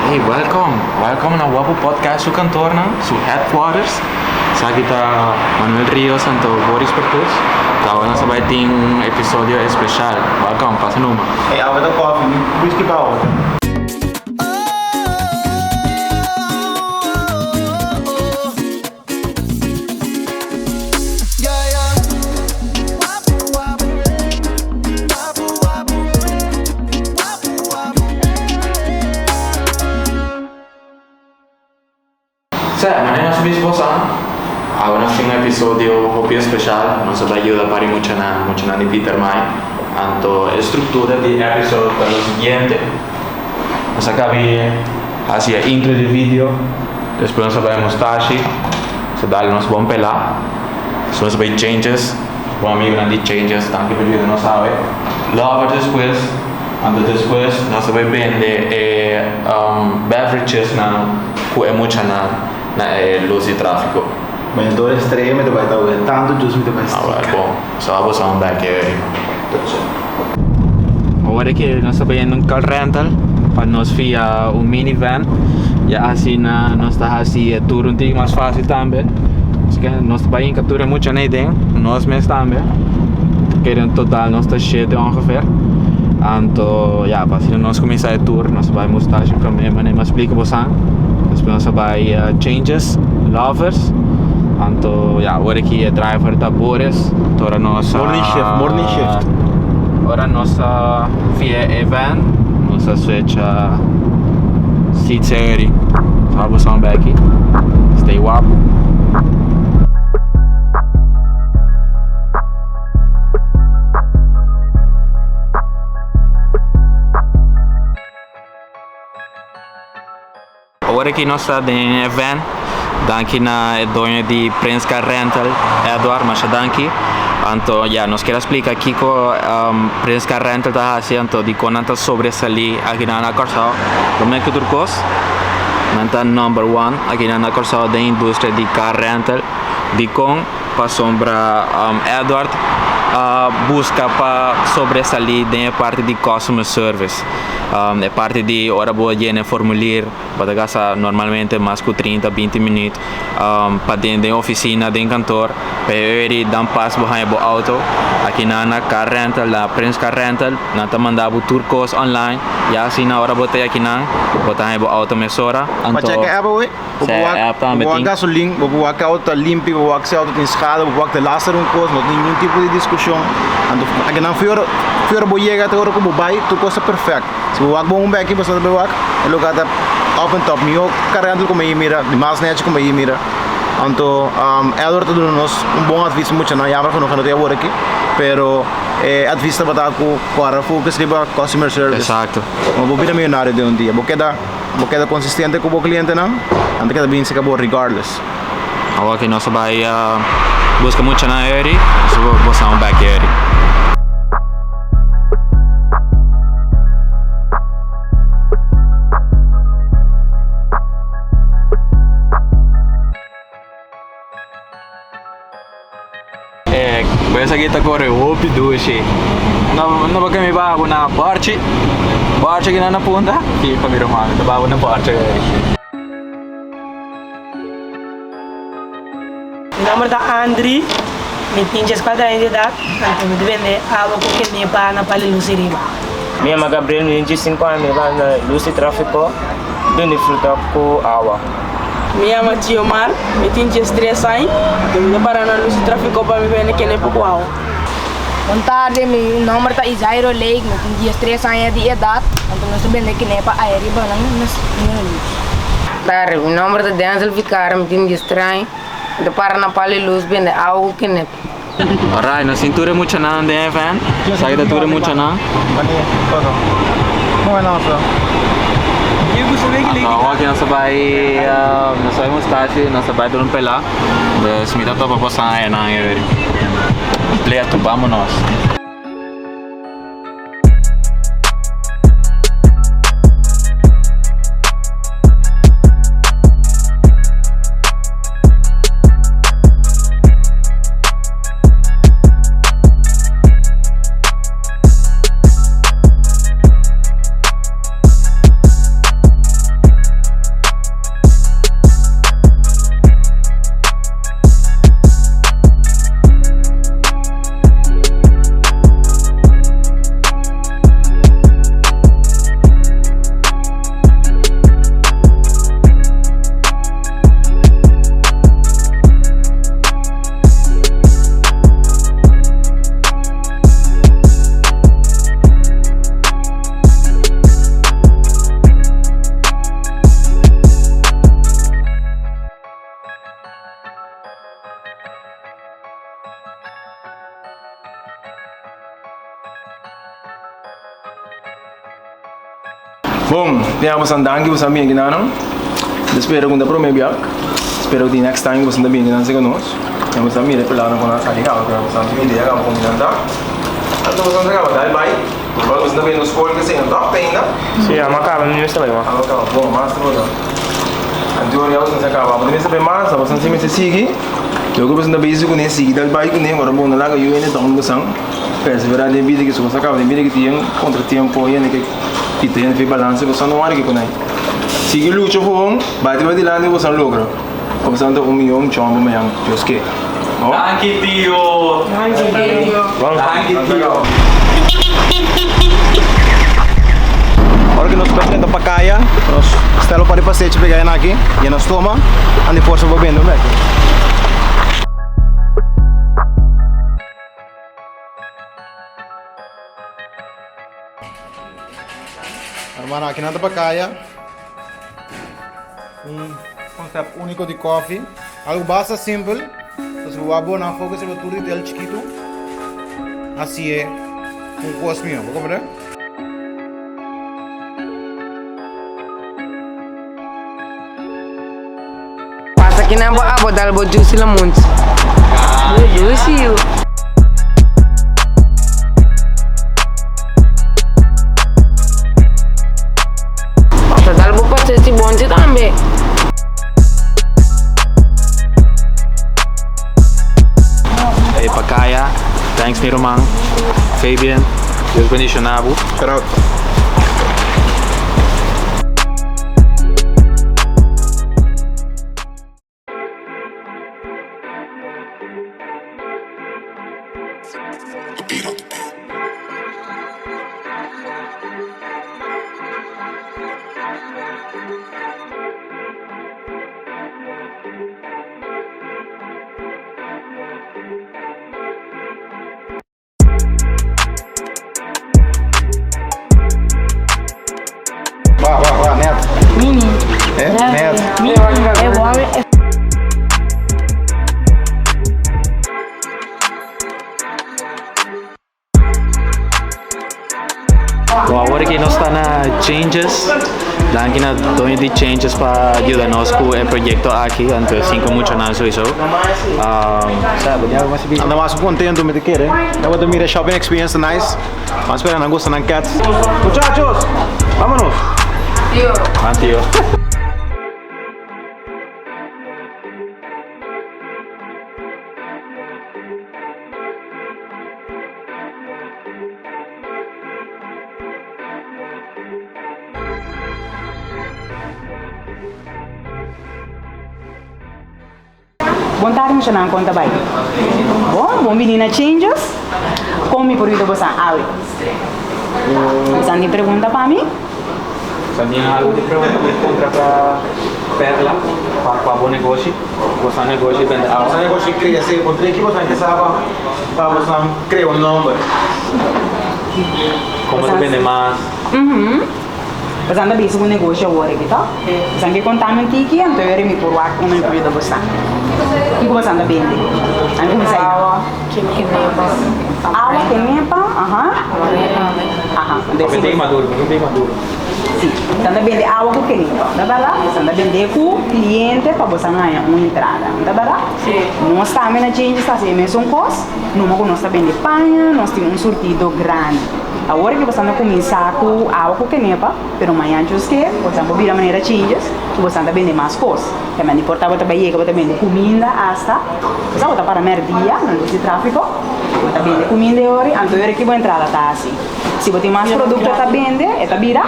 Hey, welcome na Wapo Podcast su kantor na, su headquarters. Sa kita Manuel Rios anto Boris Pertus. Tawa na sabay ting episódio especial. Welcome, pasa numa. Hey, I want a coffee, whisky power. Mañana subís bosan. Ahora es un episodio hobby especial. Nos va a ayudar para mucho de Peter May. Anto estructura de episodio para lo siguiente. Nos acabé hacia intro del video. Después nos va a mostrar se da unos buen pelá. Después va a changes. Buen amigo de changes, tanto que el no sabe. Luego después, después nos va a vender beverages na cu emocional. Na luz e tráfico. Mas dor extrema, tu vai estar tanto justo me vai estar. Bom, só vou usar back aí. Agora que nós estamos em car rental, para nós via minivan, e assim nós está assim tour um pouco mais fácil também. Porque nós estamos em captura muito nem dentro, nós mesmos também. Querem total nós está cheio de ongeveer. Então, ja, para assim nós começar a tour, nós vamos mostrar o problema, nem mais explica você. Nós vamos changes, lovers. Então, ja, agora aqui é driver da Boris. Agora nossa morning shift. Agora nossa via event, nossa switch seats aérea. Vamos back. Stay wapo. Agora que nós estamos em event, daqui na dono de Prince Car Rental, Eduardo Machadanki. Então, já, nós queremos explicar aqui que Prince Car Rental está fazendo de quando sobresair aqui na Corsal. Como é que tu cos? Nanta number one aqui na Corsal da indústria de car rental. De com para sombra Eduardo busca para sobresair da parte de customer service. É parte de hora boa de formulário para gastar normalmente mais que 30-20 minutos para dentro da oficina do cantor para ele dar um passo behind o auto aqui na car rental na Prince Car Rental nós mandamos turcos online e assim na hora botei aqui na botar o auto mesora mas check app oi o gasolina o auto limpo o auto tem escada o auto lastra coisa não tem nenhum tipo de discussão então aqui na fiora boa chega até agora como vai tu coisa perfeita se o auto bom aqui você vai o lugar da open top meu carregando como aí mira demais net como aí mira então Eduardo dando-nos bom aviso muito na Yamaha não tem agora aqui pero aviso para para focus riba customer service exato vou vir milionário de dia vou quedar consistente com o cliente não antes que bem se acabou regardless agora que nós vai busca muito na area vou usar back area. Essa aqui tá correndo o piduche. Não vai me bago na parte aqui na ponta. Aqui para virar mano, tá bago na parte. Meu nome é Andri, me tinha 4 anos de idade, então me depende água porque me para na Pali Luciriba. Minha mãe Gabriel, me tinha 5 anos, me vai na Luci Tráfico, dando fruta com água. Minha mãe tinha Omar, me tinha 3 anos, então me para na Luci Tráfico para me ver naquele pouco água. Boa tarde, meu nome é Isairo Lake, me tinha 3 anos de idade, então nós sabemos que nem para aérea banang nas luz. Tarde, meu nome é Denzel Vicar, me tinha 3 anos. De para na Pali luz bem algo que nem. Alright, na cintura muito na de van, sai da tura muito na. Não é nossa. Então aqui nós vai mostrar nós vai dar pela. Se me dá para passar aí na area. Completo, vamos nós. Bom, temos um danke você bem não. Espero que não promete biak. Espero que next time você também não se conosco. Temos a mira pela não conosco ali cara, você não tem ideia como combinando. Então você não acaba, vai. Vamos também nos escola que assim, não tá ainda. Sim, a macabra não está bem, Ah, acaba. Bom, mas tá bom. Então eu não se acaba, mas também mais, você não se me segue. Eu gosto de beijo com esse, daí vai com ele, agora bom, lá que eu ainda tô no chão. Perseverar de vida que se você acaba de vida que tem contratempo e que tem que balançar, você não vai que com ele. Sigue luta com, vai de lá e você logra. Você não tem milhão de chão amanhã, Deus que. Danke, tio. Danke, tio. Agora que nós estamos para caia, nós estamos para passeio de pegar aqui e nós toma, ande força para bem, Hermano, aqui nada para caia. Conceito único de coffee. Algo basta simples. Você vai abonar fogo, você vai tudo de chiquito. Assim é. Cosminho, vou comprar? Passa aqui na boa, dá o juice lá muito. Juice. Dá o pastel bom também. Hey, Pakaya. Thanks, meu irmão. Fabian. Deus bendiga Nabu. Shout Wah, Neto. Mini. Neto. Mini. É Warren. Bom, agora que nós estamos na Changes, daqui na dono de Changes para ajudar nós com o projeto aqui, então 5 muito anos isso. Sabe, Anda mais contento me de querer. Eu vou dormir shopping experience nice. Vamos esperar na gosta na cat. Muchachos, vámonos. Antio. Bom tarde, me chamam conta bem. Bom menina changes. Como me por isso você abre? Você tem pergunta para mim? Você tem algo de pergunta para Perla, para bom negócio? Você negócio vende algo? Você negócio cria se por três que você sabe para você criar número. Como você vende mais? Você anda bem sobre o negócio agora, tá? Você tem que contar aqui que então eu me por lá com uma empresa você. E como você anda bem? Aí começa Água. Que água, kenepa, Bem maduro. Sim, você anda bem de água com kenepa, tá bem? Você anda bem com cliente para você ganhar uma entrada, tá bem? Sim. Nós estamos na gente, está assim, mesmo um costo, nós está bem de panha, nós temos um surtido grande. Agora que você anda começar com água com kenepa, pero amanhã antes que você anda vir a maneira changes, que você anda bem de mais coisas. Também importa você vai chegar também de comida hasta, você vai para merdia, não tem tráfico, você bem de comida hoje, então que vai entrar tá assim. Se você tem mais produto está vende, está vira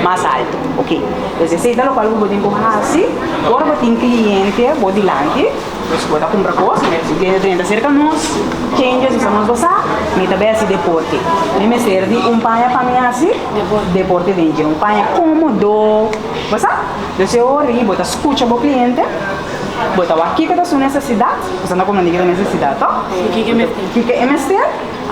mais alto, ok? Então se da local você tem que assim, agora você tem cliente, body lanche, você pode comprar coisas, se o cliente tem cerca nós, changes, usamos você, me também assim deporte. Me serve panha para mim assim, deporte vende panha cômodo, você? Você ora você escuta o cliente, você aqui que é a sua necessidade, você não como ninguém necessidade, tá? O que é mestre? O que é mestre?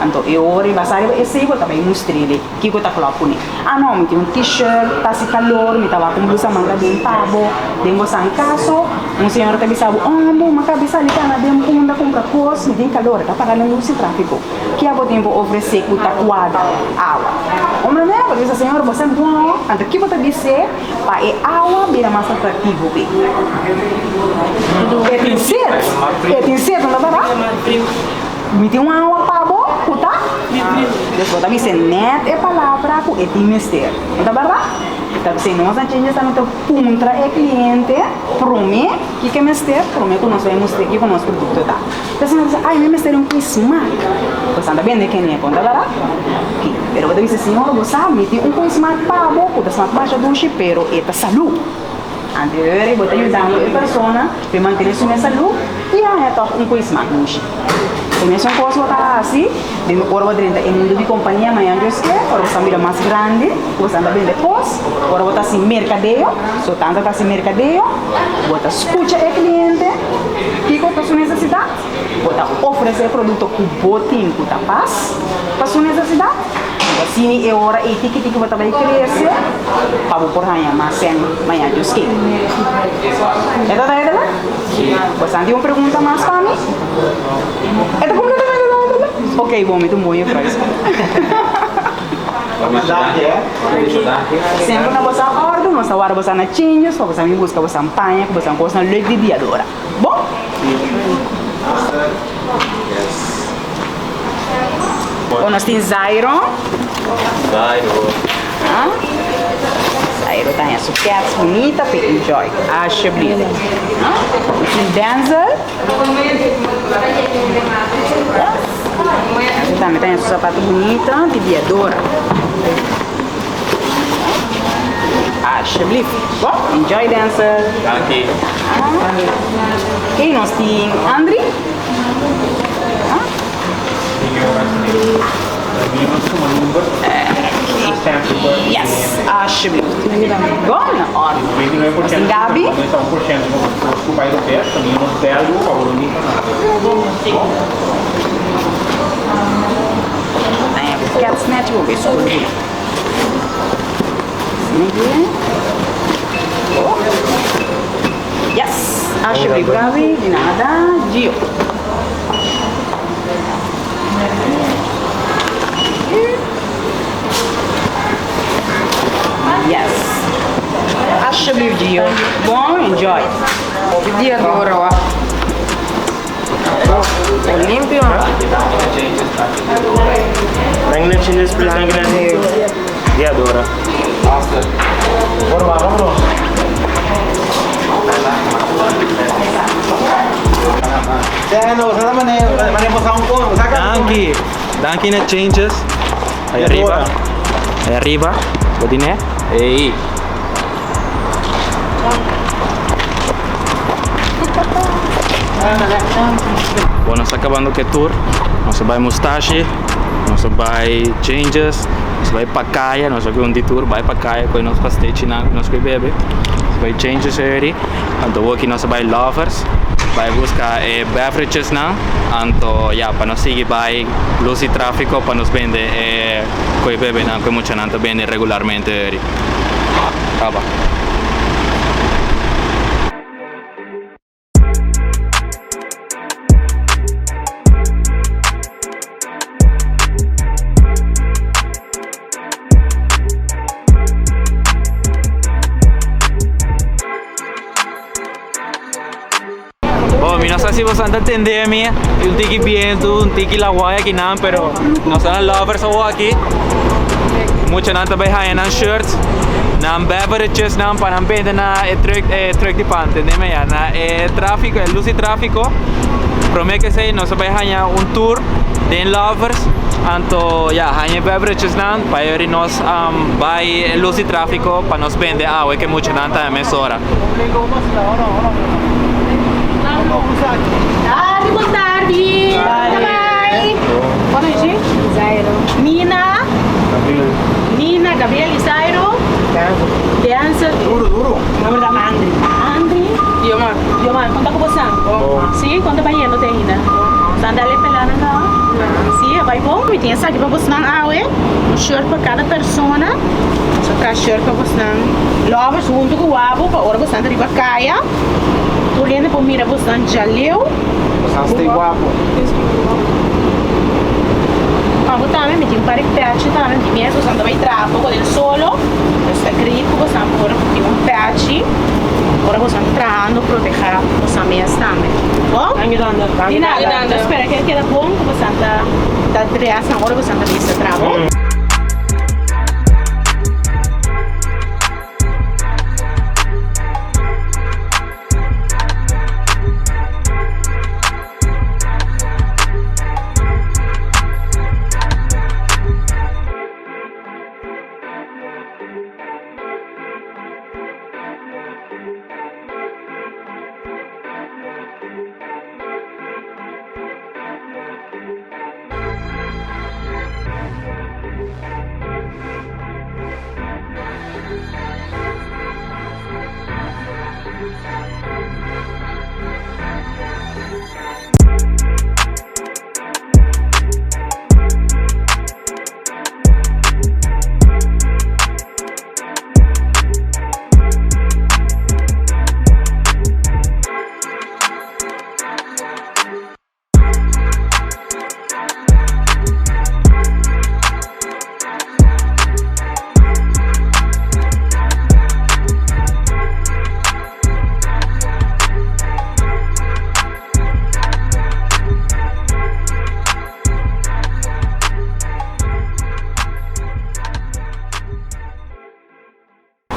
Então, eu ora basari esse eu também mostrei que eu tá colocando. Ah não, me tem um t-shirt, tá se calor, me tava com blusa manga bem pavo, demo san caso, um senhor tá bisabo, bom, uma cabeça ali tá na demo com compra coisa, me tem calor, tá parando no tráfico. Que a tempo oferecer que tá quadra água. Homem né, porque essa senhora você não água, então que você dizer, para é água vira mais atrativo bem. É tem certo, não dá para? Me tem uma água para boa, tá? Depois também se net é palavra com é mister, não dá para? Então se nós não temos tanto contra é cliente, prome que mister, prome que nós vamos ter que com nosso produto tá. Então se nós diz, ai, mister um smart, você anda bem de quem é, não dá para? Pero você diz senhor, você sabe, tem um smart para boa, o smart baixa do chipero é para saúde. Antes de você ajudando a pessoa para manter sua saúde e a toca um coisa mais longe. Começa uma coisa assim, de agora você entra em mundo de companhia maior que agora você mira mais grande, você anda bem depois, agora você assim mercadeio, só tanto tá assim mercadeio, você escuta o cliente, que qual é sua necessidade, você oferece produto com botinho, com paz, para sua necessidade. Assim é hora e que você vai crescer para você ganhar mais sem maior que você. É verdade, né? Você tem uma pergunta mais para mim? É completamente verdade. Ok, bom, muito bom, eu faço. Sempre na vossa ordem, nossa hora você na changes, para você me buscar você campanha, para você coisa na leite de dia agora. Bom? Ou nós temos Zairo. Zairo tem essa suquete bonita para enjoy. Acho bonita. Tem Denzel. Essa também tem essa sapato bonita de viadora. Acho bonita. Bom, enjoy Denzel. Aqui. E nós temos Andri. Yes, acho bem. Bom, ótimo. Assim, Gabi. Cat snatch, vou ver se eu yes, acho bem, Gabi. De nada, Gio. Yes. Acho Gio. Bom, enjoy. Dia agora, ó. Limpio. Magna changes plus magna dia adora. Danke na changes. Aí arriba. Bodine. Ei. Bom, nós acabando o tour. Nós vai Mustache, nós vai Changes, nós vai Pacaya, nós vai um detour, vai Pacaya, com nós pastéis na nós vai beber. Nós vai Changes aí. Então aqui nós vai Lovers, vai buscar beverages na. Então, para nós seguir vai luz e tráfico para nos vender coi bebe na coi mucha nanta vende regularmente aí. Acaba. No sé si vos andas entendendo, un tiki viento, un tiki la guaya aquí nada, pero no son lovers o aquí. Mucho nada bij hij en shirts, na beverages na para vender na truck de pante, né me ya na tráfico, luz y tráfico. Promete que sei, nós vai hij un tour de lovers, anto ja, hij beverages na, para ir nós vai luz y tráfico para nos vender agua que mucho nada é mesora. Boa tarde. Bye. Boa noite. Zairo. Nina, Gabriel e Zairo. Dança. Duro. Nome da Andri. Diomar, conta com você. Sim, conta banheiro tem ainda. Sandalé pelana cá. assim, vai bom. E tem essa aqui para você não aue, um short para cada pessoa. Só traz short para você não. Logo junto com o abo, para hora você não riba caia. Tu lendo para mira você não já leu. Você está guapo. Vamos também, me tem um par de patch também, que mesmo você não vai entrar pouco del solo. Você acredita que você não pode ter um patch. Agora você está tratando de proteger os amigos também. Bom? De nada. Espera que quede bom, que você está treinando, agora você está lista para trabalho.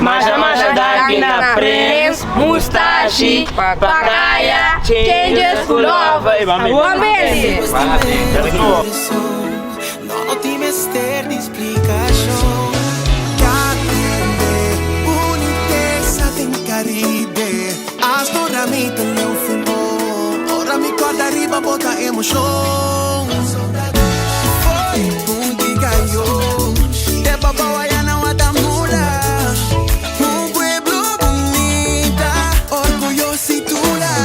Masha daqui na Prince, Mustache, Pacaya, Changes, Love, Vamos No ti mister di explicación. Catende, boniteza tem caride. As dona mi te leu fumo. Ora mi corda arriba bota emoção. Foi um diga yo. Te baba ya na wata mula. Um pueblo bonita, orgullositula.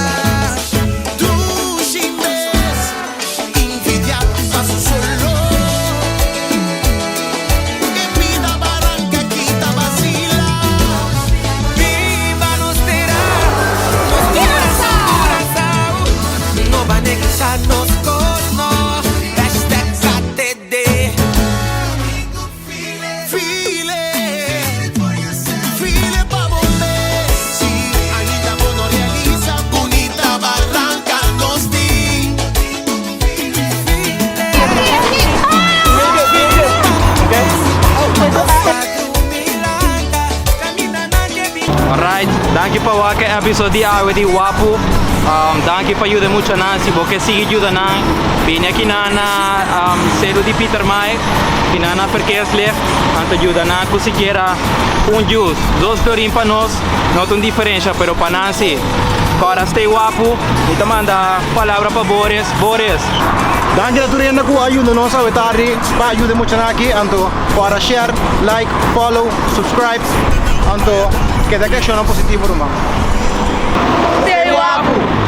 Alright, danke pa wake episode awe di Wapu. Danke pa ajuda mucho nan, si boke sigue ajuda nan. Bine aqui na selo di Peter Mai, que na verkeerslicht, anto ajuda nan ku siquiera un juice, dos florin pa nos, not un diferencia, pero pa nan si. Agora stay Wapu, e te manda palavra pa Boris. Boris. Danke na turin na ku ajuda nos awe tari, pa ajuda mucho nan aqui, anto para share, like, follow, subscribe, anto que da que positivo rumah. Stay Wapu.